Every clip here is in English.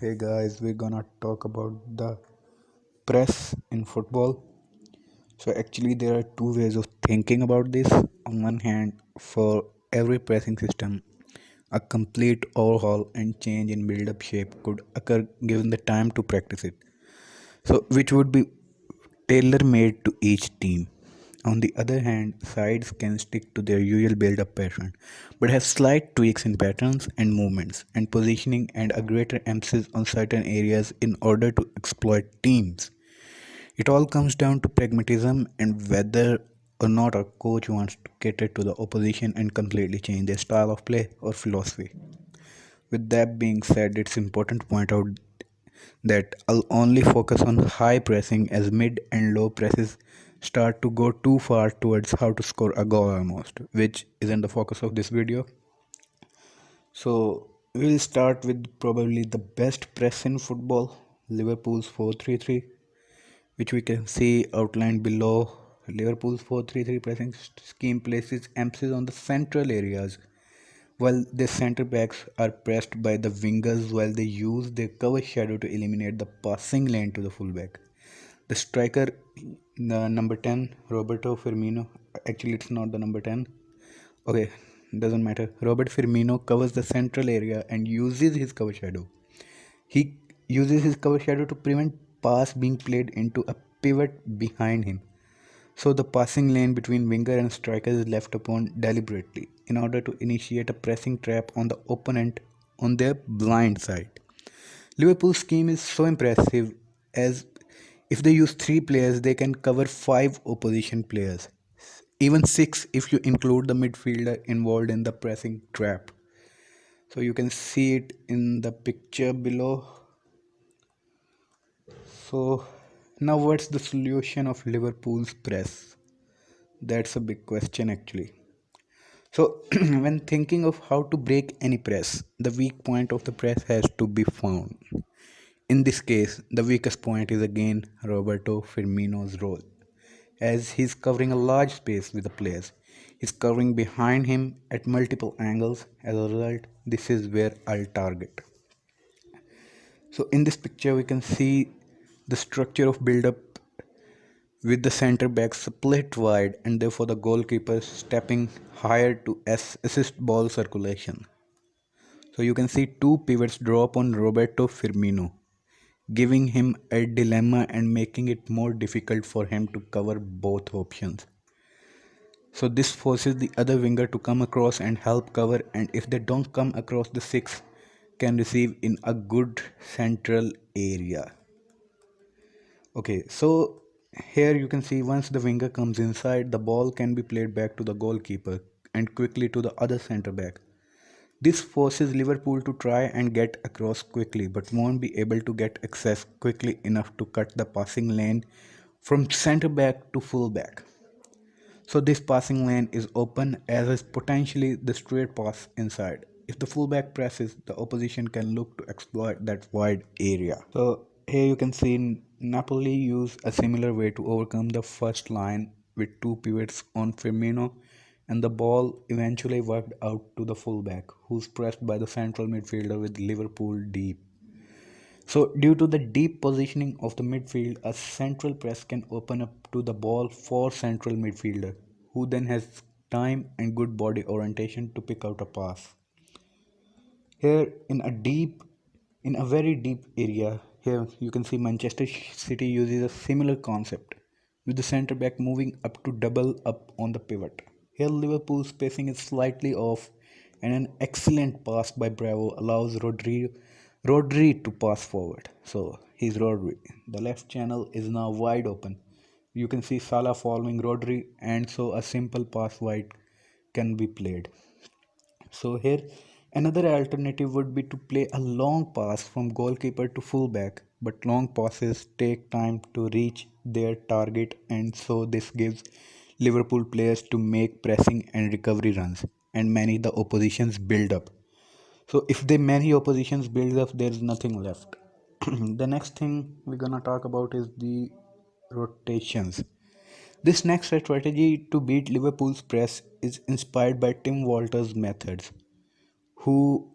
Hey guys, we're gonna talk about the press in football. So, actually, there are two ways of thinking about this. On one hand, for every pressing system, a complete overhaul and change in build up shape could occur given the time to practice it. So, which would be tailor made to each team. On the other hand, sides can stick to their usual build up pattern, but have slight tweaks in patterns and movements and positioning and a greater emphasis on certain areas in order to exploit teams. It all comes down to pragmatism and whether or not a coach wants to cater to the opposition and completely change their style of play or philosophy. With that being said, it's important to point out that I'll only focus on high pressing as mid and low presses start to go too far towards how to score a goal almost, which isn't the focus of this video. So we'll start with probably the best press in football, Liverpool's 4-3-3, which we can see outlined below. Liverpool's 4-3-3 pressing scheme places emphasis on the central areas while the centre backs are pressed by the wingers while they use their cover shadow to eliminate the passing lane to the fullback. The striker, the number 10, Roberto Firmino, actually it's not the number 10. Okay, doesn't matter. Robert Firmino covers the central area and uses his cover shadow. He uses his cover shadow to prevent pass being played into a pivot behind him. So the passing lane between winger and striker is left open deliberately in order to initiate a pressing trap on the opponent on their blind side. Liverpool's scheme is so impressive as if they use three players, they can cover five opposition players, even six if you include the midfielder involved in the pressing trap. So you can see it in the picture below. So now what's the solution of Liverpool's press? That's a big question actually. So, when thinking of how to break any press, the weak point of the press has to be found. In this case, the weakest point is again Roberto Firmino's role, as he's covering a large space with the players. He's covering behind him at multiple angles. As a result, this is where I'll target. So, in this picture, we can see the structure of build up with the center back split wide and therefore the goalkeeper stepping higher to assist ball circulation. So you can see two pivots drop on Roberto Firmino, giving him a dilemma and making it more difficult for him to cover both options. So this forces the other winger to come across and help cover, and if they don't come across, the six can receive in a good central area. Okay, so here you can see once the winger comes inside, the ball can be played back to the goalkeeper and quickly to the other centre back. This forces Liverpool to try and get across quickly but won't be able to get access quickly enough to cut the passing lane from centre back to full back. So this passing lane is open as is potentially the straight pass inside. If the fullback presses, the opposition can look to exploit that wide area. So here you can see Napoli use a similar way to overcome the first line with two pivots on Firmino and the ball eventually worked out to the fullback who's pressed by the central midfielder with Liverpool deep. So, due to the deep positioning of the midfield, a central press can open up to the ball for central midfielder, who then has time and good body orientation to pick out a pass. Here, in a very deep area, here you can see Manchester City uses a similar concept, with the centre back moving up to double up on the pivot. Here, Liverpool's spacing is slightly off, and an excellent pass by Bravo allows Rodri to pass forward. So he's Rodri. The left channel is now wide open. You can see Salah following Rodri, and so a simple pass wide can be played. So here another alternative would be to play a long pass from goalkeeper to fullback, but long passes take time to reach their target and so this gives Liverpool players to make pressing and recovery runs and manage the opposition's build up. So if they manage opposition's build up, there's nothing left. The next thing we're gonna talk about is the rotations. This next strategy to beat Liverpool's press is inspired by Tim Walter's methods, who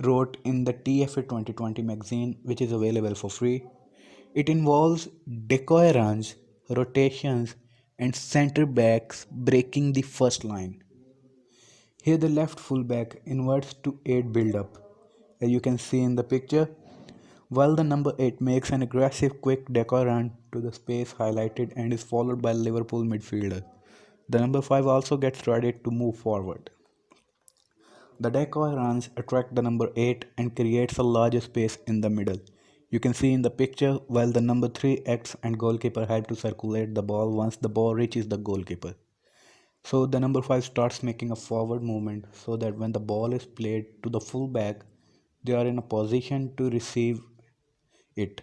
wrote in the TFA 2020 magazine, which is available for free. It involves decoy runs, rotations, and center backs breaking the first line. Here, the left fullback inverts to aid build up. As you can see in the picture, while the number 8 makes an aggressive quick decoy run to the space highlighted and is followed by Liverpool midfielder. The number 5 also gets ready to move forward. The decoy runs attract the number 8 and creates a larger space in the middle. You can see in the picture while the number 3 acts and goalkeeper have to circulate the ball once the ball reaches the goalkeeper. So the number 5 starts making a forward movement so that when the ball is played to the full back, they are in a position to receive it.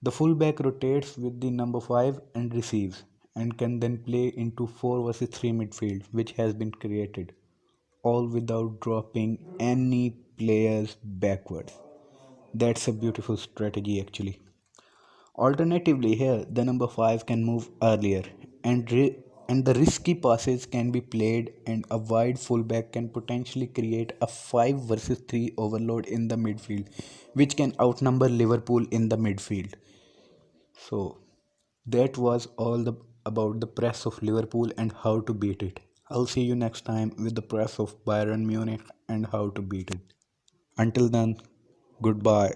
The fullback rotates with the number 5 and receives, and can then play into 4 versus 3 midfield, which has been created, all without dropping any players backwards. That's a beautiful strategy actually. Alternatively, here the number 5 can move earlier, and the risky passes can be played, and a wide fullback can potentially create a 5 versus 3 overload in the midfield, which can outnumber Liverpool in the midfield. So that was all about the press of Liverpool and how to beat it. I'll see you next time with the press of Bayern Munich and how to beat it. Until then, goodbye.